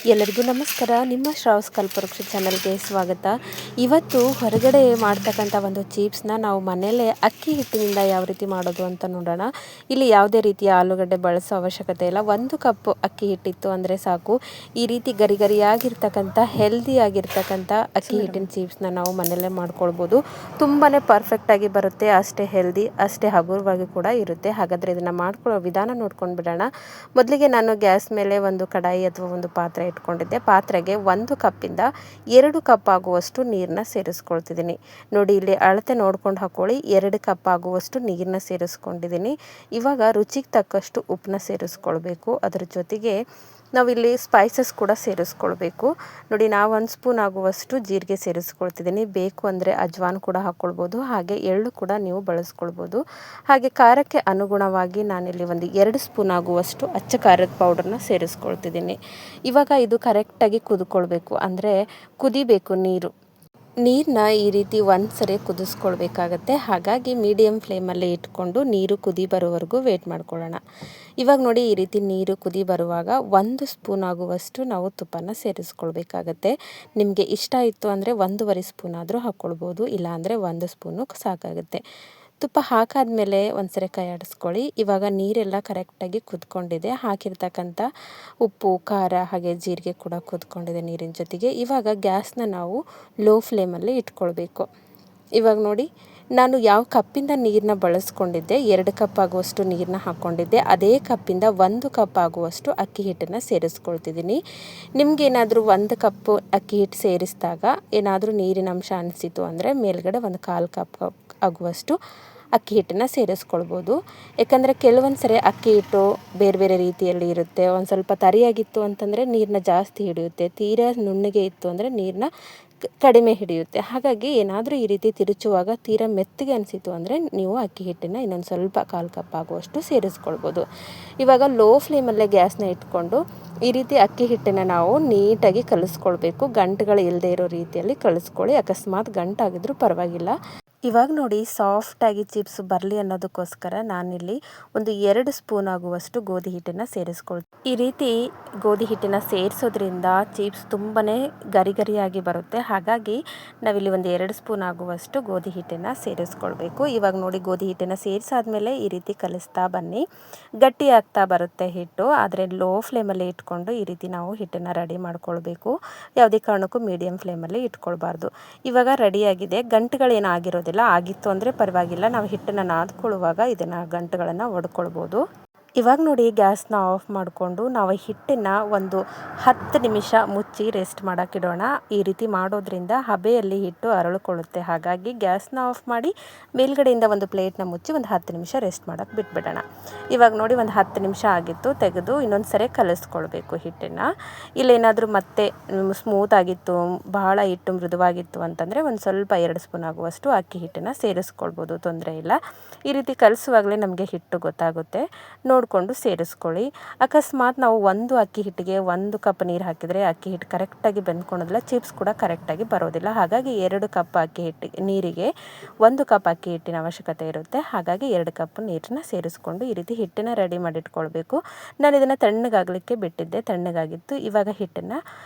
ಎಲ್ಲರಿಗೂ ನಮಸ್ಕಾರ. ನಿಮ್ಮ ಶ್ರಾವ್ಸ್ ಕಲ್ಪವೃಕ್ಷ ಚಾನಲ್ಗೆ ಸ್ವಾಗತ. ಇವತ್ತು ಹೊರಗಡೆ ಮಾಡ್ತಕ್ಕಂಥ ಒಂದು ಚೀಪ್ಸ್ನ ನಾವು ಮನೆಯಲ್ಲೇ ಅಕ್ಕಿ ಹಿಟ್ಟಿನಿಂದ ಯಾವ ರೀತಿ ಮಾಡೋದು ಅಂತ ನೋಡೋಣ. ಇಲ್ಲಿ ಯಾವುದೇ ರೀತಿಯ ಆಲೂಗಡ್ಡೆ ಬಳಸೋ ಅವಶ್ಯಕತೆ ಇಲ್ಲ. 1 ಕಪ್ ಅಕ್ಕಿ ಹಿಟ್ಟಿತ್ತು ಅಂದರೆ ಸಾಕು. ಈ ರೀತಿ ಗರಿ ಗರಿಯಾಗಿರ್ತಕ್ಕಂಥ ಹೆಲ್ದಿ ಆಗಿರ್ತಕ್ಕಂಥ ಅಕ್ಕಿ ಹಿಟ್ಟಿನ ಚೀಪ್ಸ್ನ ನಾವು ಮನೆಯಲ್ಲೇ ಮಾಡ್ಕೊಳ್ಬೋದು. ತುಂಬಾ ಪರ್ಫೆಕ್ಟಾಗಿ ಬರುತ್ತೆ, ಅಷ್ಟೇ ಹೆಲ್ದಿ, ಅಷ್ಟೇ ಹಗುರವಾಗಿ ಕೂಡ ಇರುತ್ತೆ. ಹಾಗಾದರೆ ಇದನ್ನು ಮಾಡ್ಕೊಳ್ಳೋ ವಿಧಾನ ನೋಡ್ಕೊಂಡು ಬಿಡೋಣ. ಮೊದಲಿಗೆ ನಾನು ಗ್ಯಾಸ್ ಮೇಲೆ ಒಂದು ಕಡಾಯಿ ಅಥವಾ ಒಂದು ಪಾತ್ರೆ ಇಟ್ಕೊಂಡಿದ್ದೆ. ಪಾತ್ರೆಗೆ 1 ಕಪ್ಪಿಂದ 2 ಕಪ್ ಆಗುವಷ್ಟು ನೀರನ್ನ ಸೇರಿಸ್ಕೊಳ್ತಿದ್ದೀನಿ. ನೋಡಿ, ಇಲ್ಲಿ ಅಳತೆ ನೋಡ್ಕೊಂಡು ಹಾಕೊಳ್ಳಿ. 2 ಕಪ್ ಆಗುವಷ್ಟು ನೀರನ್ನ ಸೇರಿಸ್ಕೊಂಡಿದ್ದೀನಿ. ಇವಾಗ ರುಚಿಗೆ ತಕ್ಕಷ್ಟು ಉಪ್ಪನ್ನ ಸೇರಿಸ್ಕೊಳ್ಬೇಕು. ಅದರ ಜೊತೆಗೆ ನಾವಿಲ್ಲಿ ಸ್ಪೈಸಸ್ ಕೂಡ ಸೇರಿಸ್ಕೊಳ್ಬೇಕು. ನೋಡಿ, ನಾವು 1 ಸ್ಪೂನ್ ಆಗುವಷ್ಟು ಜೀರಿಗೆ ಸೇರಿಸ್ಕೊಳ್ತಿದ್ದೀನಿ. ಬೇಕು ಅಂದರೆ ಅಜ್ವಾನ್ ಕೂಡ ಹಾಕ್ಕೊಳ್ಬೋದು, ಹಾಗೆ ಎಳ್ಳು ಕೂಡ ನೀವು ಬಳಸ್ಕೊಳ್ಬೋದು. ಹಾಗೆ ಖಾರಕ್ಕೆ ಅನುಗುಣವಾಗಿ ನಾನಿಲ್ಲಿ ಒಂದು 2 ಸ್ಪೂನ್ ಆಗುವಷ್ಟು ಅಚ್ಚ ಖಾರದ ಪೌಡರ್ನ ಸೇರಿಸ್ಕೊಳ್ತಿದ್ದೀನಿ. ಇವಾಗ ಇದು ಕರೆಕ್ಟಾಗಿ ಕುದ್ಕೊಳ್ಬೇಕು, ಅಂದರೆ ಕುದಿಬೇಕು ನೀರನ್ನ ಈ ರೀತಿ ಒಂದ್ಸರಿ ಕುದಿಸ್ಕೊಳ್ಬೇಕಾಗತ್ತೆ. ಹಾಗಾಗಿ ಮೀಡಿಯಮ್ ಫ್ಲೇಮಲ್ಲಿ ಇಟ್ಕೊಂಡು ನೀರು ಕುದಿ ಬರೋವರೆಗೂ ವೇಟ್ ಮಾಡ್ಕೊಳ್ಳೋಣ. ಇವಾಗ ನೋಡಿ, ಈ ರೀತಿ ನೀರು ಕುದಿ ಬರುವಾಗ 1 ಸ್ಪೂನ್ ಆಗುವಷ್ಟು ನಾವು ತುಪ್ಪನ ಸೇರಿಸ್ಕೊಳ್ಬೇಕಾಗತ್ತೆ. ನಿಮಗೆ ಇಷ್ಟ ಇತ್ತು ಅಂದರೆ 1.5 ಸ್ಪೂನ್ ಆದರೂ ಹಾಕ್ಕೊಳ್ಬೋದು, ಇಲ್ಲಾಂದರೆ 1 ಸ್ಪೂನು ಸಾಕಾಗುತ್ತೆ. ತುಪ್ಪ ಹಾಕಾದ್ಮೇಲೆ ಒಂದ್ಸರಿ ಕೈ ಆಡಿಸ್ಕೊಳ್ಳಿ. ಇವಾಗ ನೀರೆಲ್ಲ ಕರೆಕ್ಟಾಗಿ ಕುದ್ಕೊಂಡಿದೆ. ಹಾಕಿರ್ತಕ್ಕಂಥ ಉಪ್ಪು, ಖಾರ ಹಾಗೆ ಜೀರಿಗೆ ಕೂಡ ಕುದ್ಕೊಂಡಿದೆ ನೀರಿನ ಜೊತೆಗೆ. ಇವಾಗ ಗ್ಯಾಸ್ನ ನಾವು ಲೋ ಫ್ಲೇಮಲ್ಲಿ ಇಟ್ಕೊಳ್ಬೇಕು. ಇವಾಗ ನೋಡಿ, ನಾನು ಯಾವ ಕಪ್ಪಿಂದ ನೀರನ್ನ ಬಳಸ್ಕೊಂಡಿದ್ದೆ, 2 ಕಪ್ ಆಗುವಷ್ಟು ನೀರನ್ನ ಹಾಕ್ಕೊಂಡಿದ್ದೆ, ಅದೇ ಕಪ್ಪಿಂದ 1 ಕಪ್ ಆಗುವಷ್ಟು ಅಕ್ಕಿ ಹಿಟ್ಟನ್ನು ಸೇರಿಸ್ಕೊಳ್ತಿದ್ದೀನಿ. ನಿಮಗೇನಾದರೂ 1 ಕಪ್ ಅಕ್ಕಿ ಹಿಟ್ಟು ಸೇರಿಸಿದಾಗ ಏನಾದರೂ ನೀರಿನ ಅಂಶ ಅನಿಸಿತು ಅಂದರೆ ಮೇಲ್ಗಡೆ ಒಂದು 1/4 ಕಪ್ ಆಗುವಷ್ಟು ಅಕ್ಕಿ ಹಿಟ್ಟನ್ನು ಸೇರಿಸ್ಕೊಳ್ಬೋದು. ಯಾಕಂದರೆ ಕೆಲವೊಂದು ಸರಿ ಅಕ್ಕಿ ಹಿಟ್ಟು ಬೇರೆ ಬೇರೆ ರೀತಿಯಲ್ಲಿ ಇರುತ್ತೆ. ಒಂದು ಸ್ವಲ್ಪ ತರಿಯಾಗಿತ್ತು ಅಂತಂದರೆ ನೀರನ್ನ ಜಾಸ್ತಿ ಹಿಡಿಯುತ್ತೆ, ತೀರಾ ನುಣ್ಣಗೆ ಇತ್ತು ಅಂದರೆ ನೀರನ್ನ ಕಡಿಮೆ ಹಿಡಿಯುತ್ತೆ. ಹಾಗಾಗಿ ಏನಾದರೂ ಈ ರೀತಿ ತಿರುಚುವಾಗ ತೀರಾ ಮೆತ್ತಗೆ ಅನಿಸಿತು ಅಂದರೆ ನೀವು ಅಕ್ಕಿ ಹಿಟ್ಟನ್ನು ಇನ್ನೊಂದು ಸ್ವಲ್ಪ 1/4 ಕಪ್ ಆಗುವಷ್ಟು ಸೇರಿಸ್ಕೊಳ್ಬೋದು. ಇವಾಗ ಲೋ ಫ್ಲೇಮಲ್ಲೇ ಗ್ಯಾಸ್ನ ಇಟ್ಕೊಂಡು ಈ ರೀತಿ ಅಕ್ಕಿ ಹಿಟ್ಟನ್ನು ನಾವು ನೀಟಾಗಿ ಕಲಿಸ್ಕೊಳ್ಬೇಕು. ಗಂಟುಗಳು ಇಲ್ಲದೆ ಇರೋ ರೀತಿಯಲ್ಲಿ ಕಲಿಸ್ಕೊಳ್ಳಿ. ಅಕಸ್ಮಾತ್ ಗಂಟಾಗಿದ್ರೂ ಪರವಾಗಿಲ್ಲ. ಇವಾಗ ನೋಡಿ, ಸಾಫ್ಟಾಗಿ ಚಿಪ್ಸ್ ಬರಲಿ ಅನ್ನೋದಕ್ಕೋಸ್ಕರ ನಾನಿಲ್ಲಿ ಒಂದು 2 ಸ್ಪೂನ್ ಆಗುವಷ್ಟು ಗೋಧಿ ಹಿಟ್ಟನ್ನು ಸೇರಿಸ್ಕೊಳ್ತೀನಿ. ಈ ರೀತಿ ಗೋಧಿ ಹಿಟ್ಟನ್ನು ಸೇರಿಸೋದ್ರಿಂದ ಚಿಪ್ಸ್ ತುಂಬಾ ಗರಿ ಗರಿಯಾಗಿ ಬರುತ್ತೆ. ಹಾಗಾಗಿ ನಾವಿಲ್ಲಿ ಒಂದು 2 ಸ್ಪೂನ್ ಆಗುವಷ್ಟು ಗೋಧಿ ಹಿಟ್ಟನ್ನು ಸೇರಿಸ್ಕೊಳ್ಬೇಕು. ಇವಾಗ ನೋಡಿ, ಗೋಧಿ ಹಿಟ್ಟನ್ನು ಸೇರಿಸಾದ್ಮೇಲೆ ಈ ರೀತಿ ಕಲಿಸ್ತಾ ಬನ್ನಿ. ಗಟ್ಟಿ ಆಗ್ತಾ ಬರುತ್ತೆ ಹಿಟ್ಟು, ಆದರೆ ಲೋ ಫ್ಲೇಮಲ್ಲಿ ಇಟ್ಕೊಂಡು ಈ ರೀತಿ ನಾವು ಹಿಟ್ಟನ್ನು ರೆಡಿ ಮಾಡ್ಕೊಳ್ಬೇಕು. ಯಾವುದೇ ಕಾರಣಕ್ಕೂ ಮೀಡಿಯಮ್ ಫ್ಲೇಮಲ್ಲಿ ಇಟ್ಕೊಳ್ಬಾರ್ದು. ಇವಾಗ ರೆಡಿಯಾಗಿದೆ. ಗಂಟುಗಳೇನಾಗಿರೋದಿಲ್ಲ. ಆಗಿತ್ತು ಅಂದರೆ ಪರವಾಗಿಲ್ಲ, ನಾವು ಹಿಟ್ಟನ್ನು ನಾದ್ಕೊಳ್ಳುವಾಗ ಇದನ್ನು ಗಂಟುಗಳನ್ನು ಒಡ್ಕೊಳ್ಬೋದು. ಇವಾಗ ನೋಡಿ, ಗ್ಯಾಸ್ನ ಆಫ್ ಮಾಡಿಕೊಂಡು ನಾವು ಹಿಟ್ಟನ್ನು ಒಂದು 10 ನಿಮಿಷ ಮುಚ್ಚಿ ರೆಸ್ಟ್ ಮಾಡೋಕ್ಕಿಡೋಣ. ಈ ರೀತಿ ಮಾಡೋದ್ರಿಂದ ಹಬೆಯಲ್ಲಿ ಹಿಟ್ಟು ಅರಳಿಕೊಳ್ಳುತ್ತೆ. ಹಾಗಾಗಿ ಗ್ಯಾಸ್ನ ಆಫ್ ಮಾಡಿ ಮೇಲ್ಗಡೆಯಿಂದ ಒಂದು ಪ್ಲೇಟ್ನ ಮುಚ್ಚಿ ಒಂದು 10 ನಿಮಿಷ ರೆಸ್ಟ್ ಮಾಡೋಕ್ಕೆ ಬಿಟ್ಬಿಡೋಣ. ಇವಾಗ ನೋಡಿ, ಒಂದು 10 ನಿಮಿಷ ಆಗಿತ್ತು. ತೆಗೆದು ಇನ್ನೊಂದು ಸರಿ ಕಲಿಸ್ಕೊಳ್ಬೇಕು ಹಿಟ್ಟನ್ನು. ಇಲ್ಲೇನಾದರೂ ಮತ್ತೆ ಸ್ಮೂತ್ ಆಗಿತ್ತು, ಬಹಳ ಹಿಟ್ಟು ಮೃದುವಾಗಿತ್ತು ಅಂತಂದರೆ ಒಂದು ಸ್ವಲ್ಪ 2 ಸ್ಪೂನ್ ಆಗುವಷ್ಟು ಅಕ್ಕಿ ಹಿಟ್ಟನ್ನು ಸೇರಿಸ್ಕೊಳ್ಬೋದು, ತೊಂದರೆ ಇಲ್ಲ. ಈ ರೀತಿ ಕಲಿಸುವಾಗಲೇ ನಮಗೆ ಹಿಟ್ಟು ಗೊತ್ತಾಗುತ್ತೆ. ನೋಡಿಕೊಂಡು ಸೇರಿಸ್ಕೊಳ್ಳಿ. ಅಕಸ್ಮಾತ್ ನಾವು 1 ಅಕ್ಕಿ ಹಿಟ್ಟಿಗೆ 1 ಕಪ್ ನೀರು ಹಾಕಿದರೆ ಅಕ್ಕಿ ಹಿಟ್ಟು ಕರೆಕ್ಟಾಗಿ ಬೆಂದ್ಕೊಳೋದಿಲ್ಲ, ಚಿಪ್ಸ್ ಕೂಡ ಕರೆಕ್ಟಾಗಿ ಬರೋದಿಲ್ಲ. ಹಾಗಾಗಿ 2 ಕಪ್ ನೀರಿಗೆ 1 ಕಪ್ ಅಕ್ಕಿ ಹಿಟ್ಟಿನ ಅವಶ್ಯಕತೆ ಇರುತ್ತೆ. ಹಾಗಾಗಿ 2 ಕಪ್ ನೀರನ್ನ ಸೇರಿಸ್ಕೊಂಡು ಈ ರೀತಿ ಹಿಟ್ಟನ್ನು ರೆಡಿ ಮಾಡಿಟ್ಕೊಳ್ಬೇಕು. ನಾನು ಇದನ್ನು ತಣ್ಣಗಾಗಲಿಕ್ಕೆ ಬಿಟ್ಟಿದ್ದೆ, ತಣ್ಣಗಾಗಿತ್ತು. ಇವಾಗ ಹಿಟ್ಟನ್ನು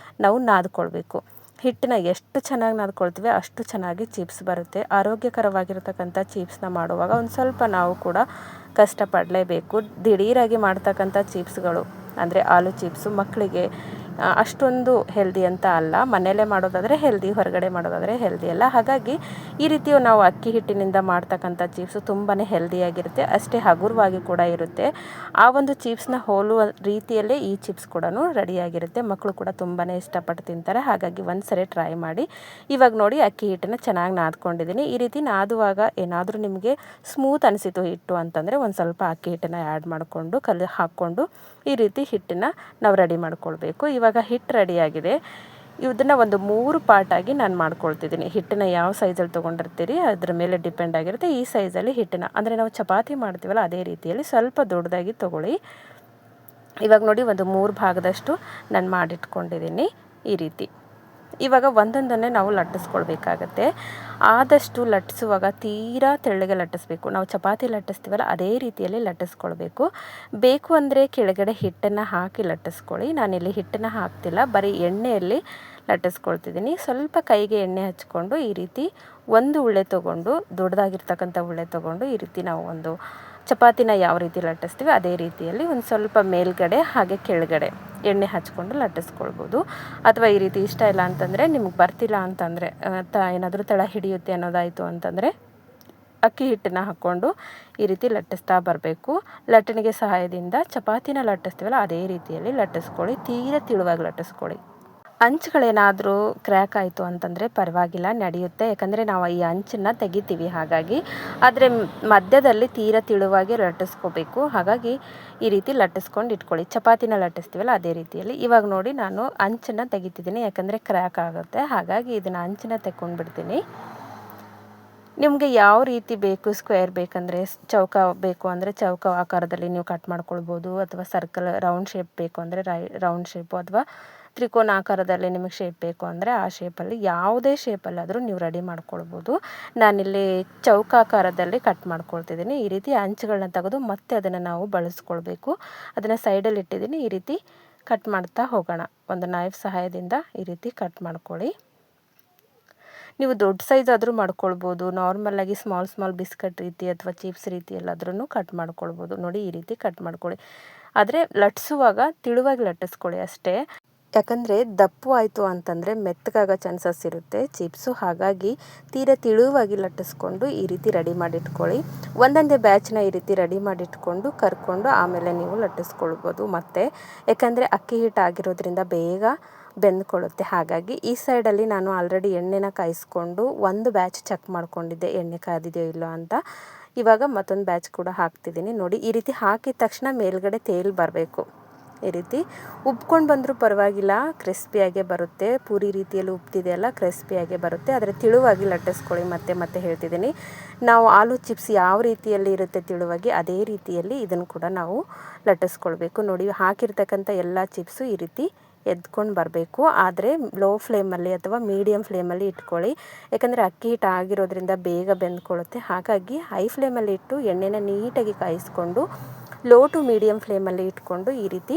ನಾವು ನಾದ್ಕೊಳ್ಬೇಕು. ಹಿಟ್ಟನ್ನ ಎಷ್ಟು ಚೆನ್ನಾಗಿ ನಾದ್ಕೊಳ್ತೀವಿ ಅಷ್ಟು ಚೆನ್ನಾಗಿ ಚಿಪ್ಸ್ ಬರುತ್ತೆ. ಆರೋಗ್ಯಕರವಾಗಿರ್ತಕ್ಕಂಥ ಚಿಪ್ಸ್ನ ಮಾಡುವಾಗ ಒಂದು ಸ್ವಲ್ಪ ನಾವು ಕೂಡ ಕಷ್ಟಪಡಲೇಬೇಕು. ದಿಢೀರಾಗಿ ಮಾಡ್ತಕ್ಕಂಥ ಚಿಪ್ಸ್ಗಳು ಅಂದರೆ ಆಲೂ ಚಿಪ್ಸು ಮಕ್ಕಳಿಗೆ ಅಷ್ಟೊಂದು ಹೆಲ್ದಿ ಅಂತ ಅಲ್ಲ. ಮನೆಯಲ್ಲೇ ಮಾಡೋದಾದರೆ ಹೆಲ್ದಿ, ಹೊರಗಡೆ ಮಾಡೋದಾದರೆ ಹೆಲ್ದಿ ಅಲ್ಲ. ಹಾಗಾಗಿ ಈ ರೀತಿ ನಾವು ಅಕ್ಕಿ ಹಿಟ್ಟಿನಿಂದ ಮಾಡ್ತಕ್ಕಂಥ ಚಿಪ್ಸು ತುಂಬಾ ಹೆಲ್ದಿಯಾಗಿರುತ್ತೆ, ಅಷ್ಟೇ ಹಗುರವಾಗಿ ಕೂಡ ಇರುತ್ತೆ. ಆ ಒಂದು ಚಿಪ್ಸ್ನ ಹೋಲುವ ರೀತಿಯಲ್ಲೇ ಈ ಚಿಪ್ಸ್ ಕೂಡ ರೆಡಿಯಾಗಿರುತ್ತೆ. ಮಕ್ಕಳು ಕೂಡ ತುಂಬಾ ಇಷ್ಟಪಟ್ಟು ತಿಂತಾರೆ. ಹಾಗಾಗಿ ಒಂದು ಸರಿ ಟ್ರೈ ಮಾಡಿ. ಇವಾಗ ನೋಡಿ, ಅಕ್ಕಿ ಹಿಟ್ಟನ್ನು ಚೆನ್ನಾಗಿ ನಾದ್ಕೊಂಡಿದ್ದೀನಿ. ಈ ರೀತಿ ನಾದುವಾಗ ಏನಾದರೂ ನಿಮಗೆ ಸ್ಮೂತ್ ಅನಿಸಿತು ಹಿಟ್ಟು ಅಂತಂದರೆ ಒಂದು ಸ್ವಲ್ಪ ಅಕ್ಕಿ ಹಿಟ್ಟನ್ನು ಆ್ಯಡ್ ಮಾಡಿಕೊಂಡು ಹಾಕ್ಕೊಂಡು ಈ ರೀತಿ ಹಿಟ್ಟನ್ನು ನಾವು ರೆಡಿ ಮಾಡ್ಕೊಳ್ಬೇಕು. ಇವಾಗ ಹಿಟ್ಟು ರೆಡಿಯಾಗಿದೆ. ಇದನ್ನು ಒಂದು 3 ಪಾರ್ಟಾಗಿ ನಾನು ಮಾಡ್ಕೊಳ್ತಿದ್ದೀನಿ. ಹಿಟ್ಟನ್ನು ಯಾವ ಸೈಜಲ್ಲಿ ತೊಗೊಂಡಿರ್ತೀರಿ ಅದ್ರ ಮೇಲೆ ಡಿಪೆಂಡ್ ಆಗಿರುತ್ತೆ. ಈ ಸೈಜಲ್ಲಿ ಹಿಟ್ಟನ್ನು, ಅಂದರೆ ನಾವು ಚಪಾತಿ ಮಾಡ್ತೀವಲ್ಲ ಅದೇ ರೀತಿಯಲ್ಲಿ ಸ್ವಲ್ಪ ದೊಡ್ಡದಾಗಿ ತೊಗೊಳ್ಳಿ. ಇವಾಗ ನೋಡಿ, ಒಂದು 3 ಭಾಗದಷ್ಟು ನಾನು ಮಾಡಿಟ್ಕೊಂಡಿದ್ದೀನಿ ಈ ರೀತಿ. ಇವಾಗ ಒಂದೊಂದನ್ನೇ ನಾವು ಲಟ್ಟಿಸ್ಕೊಳ್ಬೇಕಾಗತ್ತೆ. ಆದಷ್ಟು ಲಟ್ಟಿಸುವಾಗ ತೀರಾ ತೆಳ್ಳಗೆ ಲಟ್ಟಿಸ್ಬೇಕು. ನಾವು ಚಪಾತಿ ಲಟ್ಟಿಸ್ತೀವಲ್ಲ ಅದೇ ರೀತಿಯಲ್ಲಿ ಲಟ್ಟಿಸ್ಕೊಳ್ಬೇಕು. ಬೇಕು ಅಂದರೆ ಕೆಳಗಡೆ ಹಿಟ್ಟನ್ನು ಹಾಕಿ ಲಟ್ಟಿಸ್ಕೊಳ್ಳಿ. ನಾನಿಲ್ಲಿ ಹಿಟ್ಟನ್ನು ಹಾಕ್ತಿಲ್ಲ, ಬರೀ ಎಣ್ಣೆಯಲ್ಲಿ ಲಟ್ಟಿಸ್ಕೊಳ್ತಿದ್ದೀನಿ. ಸ್ವಲ್ಪ ಕೈಗೆ ಎಣ್ಣೆ ಹಚ್ಕೊಂಡು ಈ ರೀತಿ ಒಂದು ಉಳ್ಳೆ ತೊಗೊಂಡು, ದೊಡ್ಡದಾಗಿರ್ತಕ್ಕಂಥ ಉಳ್ಳೆ ತೊಗೊಂಡು ಈ ರೀತಿ ನಾವು ಒಂದು ಚಪಾತಿನ ಯಾವ ರೀತಿ ಲಟ್ಟಿಸ್ತೀವಿ ಅದೇ ರೀತಿಯಲ್ಲಿ ಒಂದು ಸ್ವಲ್ಪ ಮೇಲ್ಗಡೆ ಹಾಗೆ ಕೆಳಗಡೆ ಎಣ್ಣೆ ಹಚ್ಕೊಂಡು ಲಟ್ಟಿಸ್ಕೊಳ್ಬೋದು. ಅಥವಾ ಈ ರೀತಿ ಇಷ್ಟ ಇಲ್ಲ ಅಂತಂದರೆ, ನಿಮ್ಗೆ ಬರ್ತಿಲ್ಲ ಅಂತಂದರೆ ಏನಾದರೂ ತಳ ಹಿಡಿಯುತ್ತೆ ಅನ್ನೋದಾಯಿತು ಅಂತಂದರೆ ಅಕ್ಕಿ ಹಿಟ್ಟನ್ನು ಹಾಕ್ಕೊಂಡು ಈ ರೀತಿ ಲಟ್ಟಿಸ್ತಾ ಬರಬೇಕು. ಲಟ್ಟಣಿಗೆ ಸಹಾಯದಿಂದ ಚಪಾತಿನ ಲಟ್ಟಿಸ್ತೀವಲ್ಲ ಅದೇ ರೀತಿಯಲ್ಲಿ ಲಟ್ಟಿಸ್ಕೊಳ್ಳಿ. ತೀರಾ ತಿಳುವಾಗಿ ಲಟ್ಟಿಸ್ಕೊಳ್ಳಿ. ಅಂಚುಗಳೇನಾದರೂ ಕ್ರ್ಯಾಕ್ ಆಯಿತು ಅಂತಂದರೆ ಪರವಾಗಿಲ್ಲ, ನಡೆಯುತ್ತೆ. ಯಾಕಂದರೆ ನಾವು ಈ ಅಂಚನ್ನು ತೆಗಿತೀವಿ ಹಾಗಾಗಿ. ಆದರೆ ಮಧ್ಯದಲ್ಲಿ ತೀರಾ ತಿಳುವಾಗಿ ಲಟ್ಟಿಸ್ಕೋಬೇಕು. ಹಾಗಾಗಿ ಈ ರೀತಿ ಲಟ್ಟಿಸ್ಕೊಂಡು ಇಟ್ಕೊಳ್ಳಿ. ಚಪಾತಿನ ಲಟ್ಟಿಸ್ತೀವಲ್ಲ ಅದೇ ರೀತಿಯಲ್ಲಿ. ಇವಾಗ ನೋಡಿ ನಾನು ಅಂಚನ್ನು ತೆಗಿತಿದ್ದೀನಿ, ಯಾಕಂದರೆ ಕ್ರ್ಯಾಕ್ ಆಗುತ್ತೆ. ಹಾಗಾಗಿ ಇದನ್ನು ಅಂಚನ್ನು ತೆಕ್ಕೊಂಡ್ಬಿಡ್ತೀನಿ. ನಿಮಗೆ ಯಾವ ರೀತಿ ಬೇಕು, ಸ್ಕ್ವೇರ್ ಬೇಕಂದರೆ ಚೌಕ ಬೇಕು ಅಂದರೆ ಚೌಕ ಆಕಾರದಲ್ಲಿ ನೀವು ಕಟ್ ಮಾಡ್ಕೊಳ್ಬೋದು. ಅಥವಾ ಸರ್ಕಲ್ ರೌಂಡ್ ಶೇಪ್ ಬೇಕು ಅಂದರೆ ರೌಂಡ್ ಶೇಪು, ಅಥವಾ ತ್ರಿಕೋನ ಆಕಾರದಲ್ಲಿ ನಿಮಗೆ ಶೇಪ್ ಬೇಕು ಅಂದರೆ ಆ ಶೇಪಲ್ಲಿ, ಯಾವುದೇ ಶೇಪಲ್ಲಾದರೂ ನೀವು ರೆಡಿ ಮಾಡ್ಕೊಳ್ಬೋದು. ನಾನಿಲ್ಲಿ ಚೌಕಾಕಾರದಲ್ಲಿ ಕಟ್ ಮಾಡ್ಕೊಳ್ತಿದ್ದೀನಿ. ಈ ರೀತಿ ಅಂಚುಗಳನ್ನ ತೆಗೆದು ಮತ್ತೆ ಅದನ್ನು ನಾವು ಬಳಸ್ಕೊಳ್ಬೇಕು. ಅದನ್ನು ಸೈಡಲ್ಲಿ ಇಟ್ಟಿದ್ದೀನಿ. ಈ ರೀತಿ ಕಟ್ ಮಾಡ್ತಾ ಹೋಗೋಣ. ಒಂದು ನೈಫ್ ಸಹಾಯದಿಂದ ಈ ರೀತಿ ಕಟ್ ಮಾಡ್ಕೊಳ್ಳಿ. ನೀವು ದೊಡ್ಡ ಸೈಜ್ ಆದರೂ ಮಾಡ್ಕೊಳ್ಬೋದು. ನಾರ್ಮಲಾಗಿ ಸ್ಮಾಲ್ ಬಿಸ್ಕಟ್ ರೀತಿ ಅಥವಾ ಚಿಪ್ಸ್ ರೀತಿ ಎಲ್ಲಾದ್ರೂ ಕಟ್ ಮಾಡ್ಕೊಳ್ಬೋದು. ನೋಡಿ ಈ ರೀತಿ ಕಟ್ ಮಾಡ್ಕೊಳ್ಳಿ. ಆದರೆ ಲಟ್ಟಿಸುವಾಗ ತಿಳುವಾಗಿ ಲಟ್ಟಿಸ್ಕೊಳ್ಳಿ ಅಷ್ಟೇ. ಯಾಕಂದರೆ ದಪ್ಪು ಆಯಿತು ಅಂತಂದರೆ ಮೆತ್ತಗಾಗೋ ಚಾನ್ಸಸ್ ಇರುತ್ತೆ ಚಿಪ್ಸು. ಹಾಗಾಗಿ ತೀರಾ ತಿಳುವಾಗಿ ಲಟ್ಟಿಸ್ಕೊಂಡು ಈ ರೀತಿ ರೆಡಿ ಮಾಡಿಟ್ಕೊಳ್ಳಿ. ಒಂದೊಂದೇ ಬ್ಯಾಚ್ನ ಈ ರೀತಿ ರೆಡಿ ಮಾಡಿಟ್ಕೊಂಡು ಕರ್ಕೊಂಡು ಆಮೇಲೆ ನೀವು ಲಟ್ಟಿಸ್ಕೊಳ್ಬೋದು. ಮತ್ತು ಯಾಕಂದರೆ ಅಕ್ಕಿ ಹಿಟ್ಟು ಆಗಿರೋದ್ರಿಂದ ಬೇಗ ಬೆಂದ್ಕೊಳ್ಳುತ್ತೆ. ಹಾಗಾಗಿ ಈ ಸೈಡಲ್ಲಿ ನಾನು ಆಲ್ರೆಡಿ ಎಣ್ಣೆನ ಕಾಯಿಸ್ಕೊಂಡು ಒಂದು ಬ್ಯಾಚ್ ಚೆಕ್ ಮಾಡ್ಕೊಂಡಿದ್ದೆ ಎಣ್ಣೆ ಕಾದಿದೆಯೋ ಇಲ್ಲೋ ಅಂತ. ಇವಾಗ ಮತ್ತೊಂದು ಬ್ಯಾಚ್ ಕೂಡ ಹಾಕ್ತಿದ್ದೀನಿ. ನೋಡಿ ಈ ರೀತಿ ಹಾಕಿದ ತಕ್ಷಣ ಮೇಲ್ಗಡೆ ತೇಲ್ ಬರಬೇಕು. ಈ ರೀತಿ ಉಬ್ಕೊಂಡು ಬಂದರೂ ಪರವಾಗಿಲ್ಲ, ಕ್ರಿಸ್ಪಿಯಾಗೇ ಬರುತ್ತೆ. ಪೂರಿ ರೀತಿಯಲ್ಲಿ ಉಬ್ತಿದೆಯಲ್ಲ, ಕ್ರಿಸ್ಪಿಯಾಗೇ ಬರುತ್ತೆ. ಆದರೆ ತಿಳುವಾಗಿ ಲಟ್ಟಿಸ್ಕೊಳ್ಳಿ. ಮತ್ತೆ ಹೇಳ್ತಿದ್ದೀನಿ, ನಾವು ಆಲೂ ಚಿಪ್ಸ್ ಯಾವ ರೀತಿಯಲ್ಲಿ ಇರುತ್ತೆ ತಿಳುವಾಗಿ ಅದೇ ರೀತಿಯಲ್ಲಿ ಇದನ್ನು ಕೂಡ ನಾವು ಲಟ್ಟಿಸ್ಕೊಳ್ಬೇಕು. ನೋಡಿ ಹಾಕಿರ್ತಕ್ಕಂಥ ಎಲ್ಲ ಚಿಪ್ಸು ಈ ರೀತಿ ಎದ್ಕೊಂಡು ಬರಬೇಕು. ಆದರೆ ಲೋ ಫ್ಲೇಮಲ್ಲಿ ಅಥವಾ ಮೀಡಿಯಮ್ ಫ್ಲೇಮಲ್ಲಿ ಇಟ್ಕೊಳ್ಳಿ. ಯಾಕಂದರೆ ಅಕ್ಕಿ ಹಿಟ್ಟು ಆಗಿರೋದ್ರಿಂದ ಬೇಗ ಬೆಂದ್ಕೊಳ್ಳುತ್ತೆ. ಹಾಗಾಗಿ ಹೈ ಫ್ಲೇಮಲ್ಲಿ ಇಟ್ಟು ಎಣ್ಣೆನ ನೀಟಾಗಿ ಕಾಯಿಸ್ಕೊಂಡು ಲೋ ಟು ಮೀಡಿಯಮ್ ಫ್ಲೇಮಲ್ಲಿ ಇಟ್ಕೊಂಡು ಈ ರೀತಿ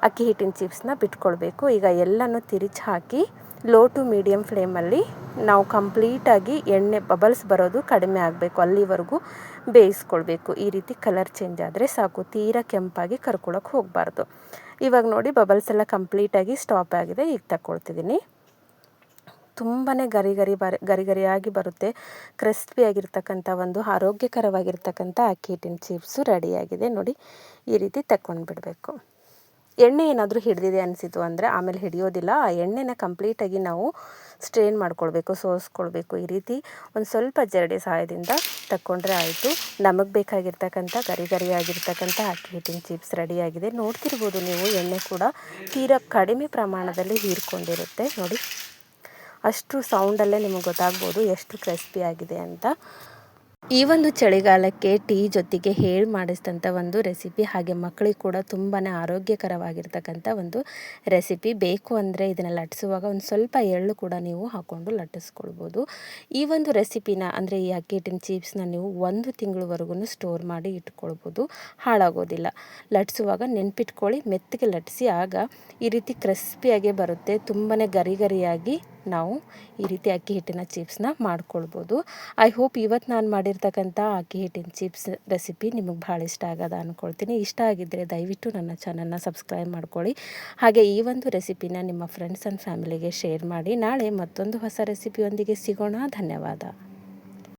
ಅಕ್ಕಿ ಹಿಟ್ಟಿನ ಚಿಪ್ಸ್ನ ಬಿಟ್ಕೊಳ್ಬೇಕು. ಈಗ ಎಲ್ಲನೂ ತಿರುಚಿ ಹಾಕಿ ಲೋ ಟು ಮೀಡಿಯಮ್ ಫ್ಲೇಮಲ್ಲಿ ನಾವು ಕಂಪ್ಲೀಟಾಗಿ ಎಣ್ಣೆ ಬಬಲ್ಸ್ ಬರೋದು ಕಡಿಮೆ ಆಗಬೇಕು, ಅಲ್ಲಿವರೆಗೂ ಬೇಯಿಸ್ಕೊಳ್ಬೇಕು. ಈ ರೀತಿ ಕಲರ್ ಚೇಂಜ್ ಆದರೆ ಸಾಕು, ತೀರಾ ಕೆಂಪಾಗಿ ಕರ್ಕೊಳ್ಳೋಕೆ ಹೋಗಬಾರ್ದು. ಇವಾಗ ನೋಡಿ ಬಬಲ್ಸ್ ಎಲ್ಲ ಕಂಪ್ಲೀಟಾಗಿ ಸ್ಟಾಪ್ ಆಗಿದೆ. ಈಗ ತಗೊಳ್ತಿದ್ದೀನಿ. ತುಂಬಾ ಗರಿಗರಿಯಾಗಿ ಬರುತ್ತೆ. ಕ್ರಿಸ್ಪಿಯಾಗಿರ್ತಕ್ಕಂಥ ಒಂದು ಆರೋಗ್ಯಕರವಾಗಿರ್ತಕ್ಕಂಥ ಅಕ್ಕಿ ಹಿಟ್ಟಿನ ಚಿಪ್ಸು ರೆಡಿಯಾಗಿದೆ. ನೋಡಿ ಈ ರೀತಿ ತಕ್ಕೊಂಡು ಬಿಡಬೇಕು. ಎಣ್ಣೆ ಏನಾದರೂ ಹಿಡಿದಿದೆ ಅನಿಸಿತು ಅಂದರೆ ಆಮೇಲೆ ಹಿಡಿಯೋದಿಲ್ಲ. ಆ ಎಣ್ಣೆನ ಕಂಪ್ಲೀಟಾಗಿ ನಾವು ಸ್ಟ್ರೇನ್ ಮಾಡ್ಕೊಳ್ಬೇಕು, ಸೋಸ್ಕೊಳ್ಬೇಕು. ಈ ರೀತಿ ಒಂದು ಸ್ವಲ್ಪ ಜರಡಿ ಸಹಾಯದಿಂದ ತಕ್ಕೊಂಡ್ರೆ ಆಯಿತು. ನಮಗೆ ಬೇಕಾಗಿರ್ತಕ್ಕಂಥ ಗರಿಗರಿಯಾಗಿರ್ತಕ್ಕಂಥ ಅಕ್ಕಿ ಹಿಟ್ಟಿನ ಚಿಪ್ಸ್ ರೆಡಿಯಾಗಿದೆ. ನೋಡ್ತಿರ್ಬೋದು ನೀವು, ಎಣ್ಣೆ ಕೂಡ ತೀರಾ ಕಡಿಮೆ ಪ್ರಮಾಣದಲ್ಲಿ ಹೀರ್ಕೊಂಡಿರುತ್ತೆ. ನೋಡಿ ಅಷ್ಟು ಸೌಂಡಲ್ಲೇ ನಿಮಗೆ ಗೊತ್ತಾಗ್ಬೋದು ಎಷ್ಟು ಕ್ರಿಸ್ಪಿ ಆಗಿದೆ ಅಂತ. ಈ ಒಂದು ಚಳಿಗಾಲಕ್ಕೆ ಟೀ ಜೊತೆಗೆ ಹೇಳಿ ಮಾಡಿಸಿದಂಥ ಒಂದು ರೆಸಿಪಿ, ಹಾಗೆ ಮಕ್ಕಳಿಗೆ ಕೂಡ ತುಂಬಾ ಆರೋಗ್ಯಕರವಾಗಿರ್ತಕ್ಕಂಥ ಒಂದು ರೆಸಿಪಿ. ಬೇಕು ಅಂದರೆ ಇದನ್ನು ಲಟ್ಟಿಸುವಾಗ ಒಂದು ಸ್ವಲ್ಪ ಎಳ್ಳು ಕೂಡ ನೀವು ಹಾಕ್ಕೊಂಡು ಲಟ್ಟಿಸ್ಕೊಳ್ಬೋದು. ಈ ಒಂದು ರೆಸಿಪಿನ ಅಂದರೆ ಈ ಅಕ್ಕಿ ಹಿಟ್ಟಿನ ಚಿಪ್ಸ್ನ ನೀವು 1 ತಿಂಗಳವರೆಗೂ ಸ್ಟೋರ್ ಮಾಡಿ ಇಟ್ಕೊಳ್ಬೋದು, ಹಾಳಾಗೋದಿಲ್ಲ. ಲಟ್ಟಿಸುವಾಗ ನೆನ್ಪಿಟ್ಕೊಳ್ಳಿ, ಮೆತ್ತಗೆ ಲಟ್ಟಿಸಿ, ಆಗ ಈ ರೀತಿ ಕ್ರಿಸ್ಪಿಯಾಗೇ ಬರುತ್ತೆ. ತುಂಬಾ ಗರಿಗರಿಯಾಗಿ ನಾವು ಈ ರೀತಿ ಅಕ್ಕಿ ಹಿಟ್ಟಿನ ಚಿಪ್ಸ್ನ ಮಾಡ್ಕೊಳ್ಬೋದು. ಐ ಹೋಪ್ ಇವತ್ತು ನಾನು ಮಾಡಿರ್ತಕ್ಕಂಥ ಅಕ್ಕಿ ಹಿಟ್ಟಿನ ಚಿಪ್ಸ್ ರೆಸಿಪಿ ನಿಮಗೆ ಭಾಳ ಇಷ್ಟ ಆಗೋದ ಅಂದ್ಕೊಳ್ತೀನಿ. ಇಷ್ಟ ಆಗಿದ್ದರೆ ದಯವಿಟ್ಟು ನನ್ನ ಚಾನಲ್ನ ಸಬ್ಸ್ಕ್ರೈಬ್ ಮಾಡ್ಕೊಳ್ಳಿ. ಹಾಗೆ ಈ ಒಂದು ರೆಸಿಪಿನ ನಿಮ್ಮ ಫ್ರೆಂಡ್ಸ್ ಆ್ಯಂಡ್ ಫ್ಯಾಮಿಲಿಗೆ ಶೇರ್ ಮಾಡಿ. ನಾಳೆ ಮತ್ತೊಂದು ಹೊಸ ರೆಸಿಪಿಯೊಂದಿಗೆ ಸಿಗೋಣ. ಧನ್ಯವಾದ.